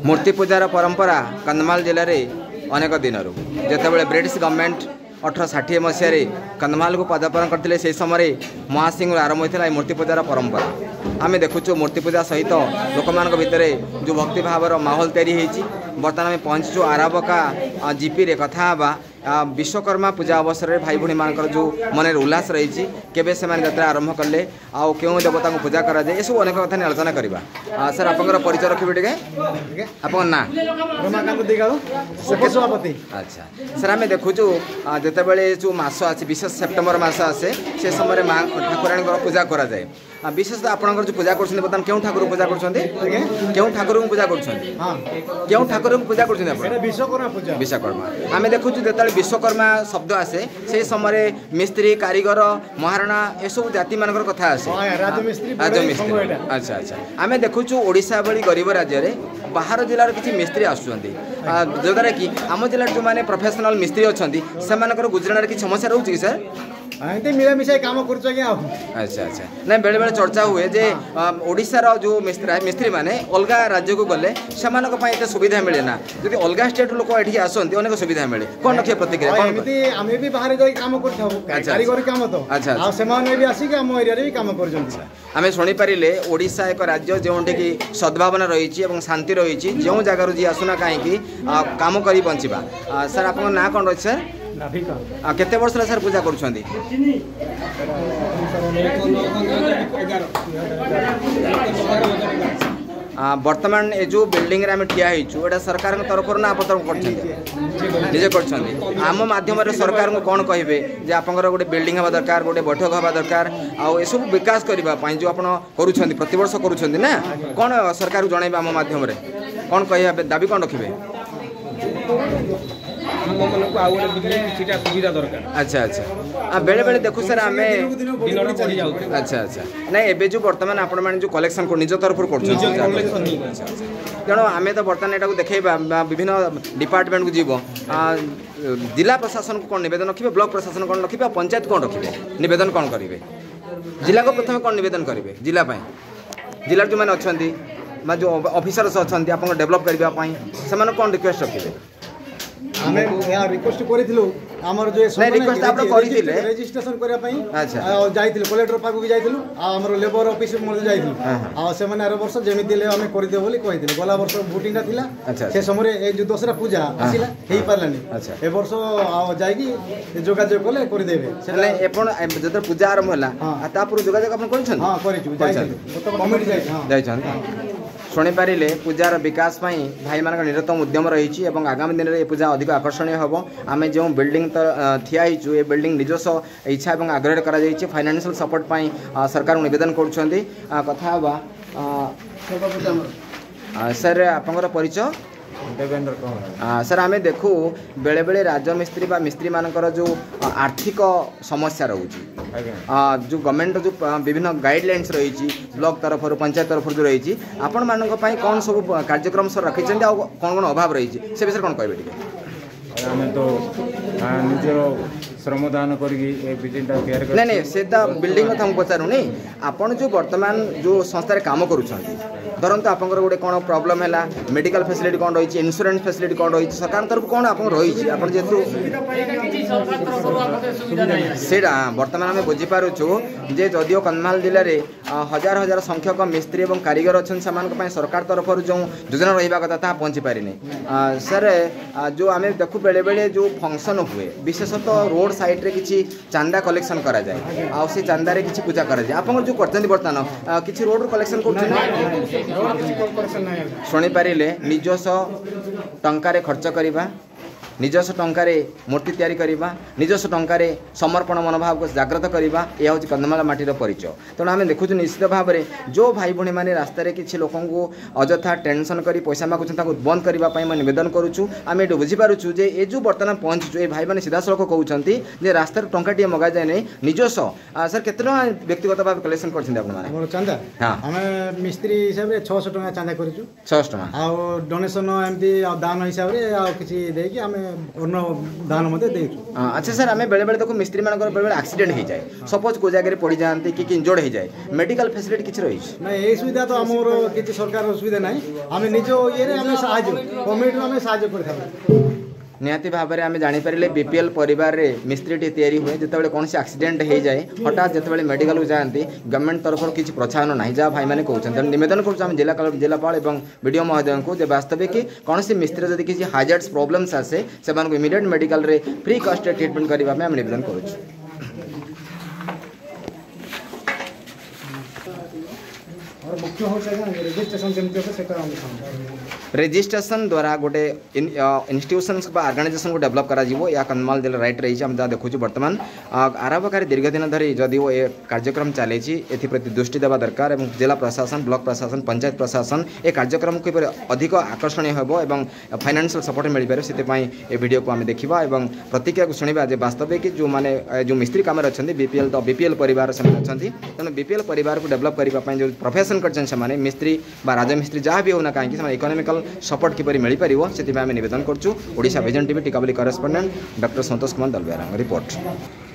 मूर्ति पूजार परंपरा कंधमाल जिले में अनेक दिन जितेबाला ब्रिटिश गवर्नमेंट 1860 मसीह कंधमाल को पदार्पण करते से समय महासिंह आरंभ होता है मूर्ति पूजार परंपरा। आम देखुचु मूर्ति पूजा सहित लोक मान भितर जो भक्ति भाव माहौल तैयारी बर्तमान आम पहुँचु आराबका जीपी रे कथा विश्वकर्मा पूजा अवसर में भाई भाई मानकर जो मन उल्लास रही केबे से यात्रा आरंभ कले आउ क्यों देवता को पूजा करा जाए सब अनेक कथा आलोचना करवा। सर आप परिचय रखिए टे आप ना अच्छा सर आम देखुचु जितेबाला जो मस आसे विशेष सेप्टेम्बर मस आसे से समय माँ ठाकुराणी पूजा करा जाए विशेष आपंकर जो पूजा कर बर्तमान क्यों ठाकुर पूजा क्यों ठाकुर पूजा क्यों ठाकुर पूजा कर विश्वकर्मा आम देखुँ जो विश्वकर्मा शब्द आसे से समय मिस्त्री कारीगर महाराणा ये सब जाति मान कथा आसे राजमिस्त्री अच्छा अच्छा आम देखुचु ओडिशा भली गरीब राज्य में बाहर जिलार किसी मिस्त्री आसुँच जद्वारा कि आम जिला जो मैंने प्रोफेशनल मिस्त्री अच्छा से गुजराण की समस्या रोचे कि सर मिलामिशा काम कर अच्छा अच्छा ना बेले बेले चर्चा हुए जे ओडिशार जो मिस्त्री माने अलग राज्य को गले से सुविधा मिले ना जब अलग स्टेट लोक ये आसती अनेक सुविधा मिले कौन रखिए प्रतिक्रिया आम भी बाहर काम आम शुणी पारे ओडिशा एक राज्य जो कि सद्भावना रही शांति रही जो जगार जी आसुना कहीं काम कर बंचा सर आप ना कौन रही सर केते वर्ष सर पूजा कर वर्तमान ये जो बिल्डिंग रे आम ठिया होटा सरकार तरफ ना आप तरफ निजे कर आम माध्यम सरकार को कौन कहे जे आप गोटे बिल्डिंग हवा दरकार गोटे बैठक हवा दरकार आउ सब विकास करने जो आप प्रतिवर्ष करुँच कौन सरकार को जनइबे आम माध्यम कौन कह दाबी कौन रखिए अच्छा अच्छा बेले बेले देखु सर आम अच्छा अच्छा ना एबे जो वर्तमान आपण माने जो कलेक्शन को निज तरफ तेणु आम तो बर्तमान यहाँ देखा विभिन्न डिपार्टमेंट को जीव जिला प्रशासन को कौन निवेदन रखिए ब्लॉक प्रशासन कौन रखिए पंचायत कौन रखिए निवेदन कौन करेंगे जिला को प्रथम कौन निवेदन करेंगे जिला जो मैंने अच्छा जो ऑफिसर्स अच्छा आप डेभलप करने से कौन रिक्वेस्ट रखिए आमे रिक्वेस्ट करिथिलु हमर जो रिक्वेस्ट आप करिथिले रजिस्ट्रेशन करिया पई अच्छा जाइथिलु कलेक्टर पाकु भी जाइथिलु आ हमर लेबर ऑफिस में जाइथिलु आ से माने 18 वर्ष जेमिति ले हमें करि दे बोली कहिथिले गला वर्ष वोटिंग थिला से समय ए जो दसरा पूजा आसिला हेई पारलानी ए वर्ष जाई कि जोगाजोग कोले करि देबे से एपन जदर पूजा आरंभ होला आ तापुर जोगाजोग अपन करिछन हां करिछु जाइथिलु कमिटी जाइछन शुणी पारे पूजार विकास भाई मान निरतम उद्यम रही आगामी दिन में पूजा अधिक आकर्षणीय हम आम जो बिल्डिंग ठिया ये बिल्डिंग निजस्व इच्छा और आग्रह कर फाइनेंशियल सपोर्ट सरकार निवेदन कथा सर आप परिचय देवेंद्र सर आम देखू बेले बेले राजमिस्त्री बा मिस्त्री मानकर जो आर्थिक समस्या रोचे जो गवर्नमेंट जो विभिन्न गाइडलाइंस रही ब्लॉक तरफ पंचायत तरफ जो रही आपण मान कौन सब कार्यक्रम सर रखी कौन कौन अभाव रही से विषय कौन कहे आम तो निज श्रमदान कर नहीं से बिल्डिंग कथा पचारूनी आपन जो वर्तमान जो संस्था काम करुँच धरतु आप गोटे कौन प्रोब्लेम है मेडिकल फैसिलिटी कौन रही इंश्योरेंस फैसिलिटी कौन रही सरकार तरफ कौन आप रही जेहतु से बर्तमान आम बुझीपारुचु जे जदिओ कंधमाल जिले में हजार हजार संख्यक मिस्त्री और कारीगर अच्छा से सरकार तरफ जो योजना रहा कथा पहुँची पारिनी सर जो आम देखू बेले बेले जो फंक्शन हुए विशेषतः रोड साइड रे किसी चांदा कलेक्शन करा जाए आ से चांदा रे किसी पूजा करा जाए आप जो करते बर्तमान किसी रोड कलेक्शन कर शुणी पारे निजस्व टंकार खर्च करवा निजस्व टंकार मूर्ति तैयारी करवा निजस्व टंकार समर्पण मनोभाव को जागृत करवा यह हूँ कंधमाल माटीर परिचय तेणु आम देखु निश्चित भाव में जो भाई भाई मैंने रास्तार किसी लोक अजथा टेंशन कर पैसा मागुन बंद करने मैं निवेदन करुचु आम ये बुझीपारुचु जे ये जो बर्तमान पहुँचु ये भाई मैंने सीधा सड़क कहते हैं रास्तार टंकाटे मगा जाए नहीं निजस्व सर केते व्यक्तिगत भाव कलेक्शन कर चांदा आम मिस्त्री हिसाब से 600 टका चांदा कर 600 टका डोनेशन एमती दान हिसाब से किसी देकी आम अन्न दान मते देछु। अच्छा सर आम बेले बेले देखो मिस्त्री मान बेले बेले एक्सीडेंट हो जाए सपोज को जगह पड़ जाती कि इंजोर्ड हो जाए मेडिकल फैसिलिटी किसी रही ना ये सुविधा तो आमर किसी सरकार सुविधा ना आम निज ये गवर्नमेंट आम साहय कर निहाती भाव में आम जापर बीपीएल परिवार रे मिस्त्रीटी तैयारी हुए जिते कौन से एक्सीडेंट हो जाए हठात जिते मेडिकल जाती गवर्नमेंट तरफ किसी प्रोत्साहन ना जहाँ भाई मैंने कहते तेणु निवेदन करें जिलापाल और वीडियो महोदय को वास्तविक कि कौन से मिस्त्री जब किसी हाजर्ड्स प्रोब्लेम्स आसे से इमिडिएट मेडिकल रे फ्री कॉस्ट ट्रीटमेंट करने आम निवेदन करुँ। मुख्य हो रजिस्ट्रेशन जमी रेजिस्ट्रेशन द्वारा गोटे इन्स्टिट्यूशंस ऑर्गेनाइजेशन को डेवलप करा जीवो या कंधमाल जिला राइट रही हम जहाँ देखु बर्तमान आरंभकारी दीर्घ दिन धरी जदि ये कार्यक्रम चली एप्रति दृष्टि देवा दरकार और जिला प्रशासन ब्लॉक प्रशासन पंचायत प्रशासन ए कार्यक्रम को अधिक आकर्षणीय होबो एवं फाइनेंशियल सपोर्ट मिल पारे से वीडियो को आम देखा और प्रतिक्रिया को शुणा जे वास्तविक जो माने जो मिस्त्री काम अच्छा बीपीएल तो बीपीएल परिवार से अच्छा तेणु बीपीएल परिवार को डेवलप करने जो प्रोफेशन कर मिस्त्री राजमिस्त्री जहाँ भी होना कहीं इकोनॉमिकल सपोर्ट किपरि मिल पारिबो सेति आम निवेदन करछु। ओडिशा विजन टीवी टिकाबली correspondent doctor Santosh Kumar Dalbera report.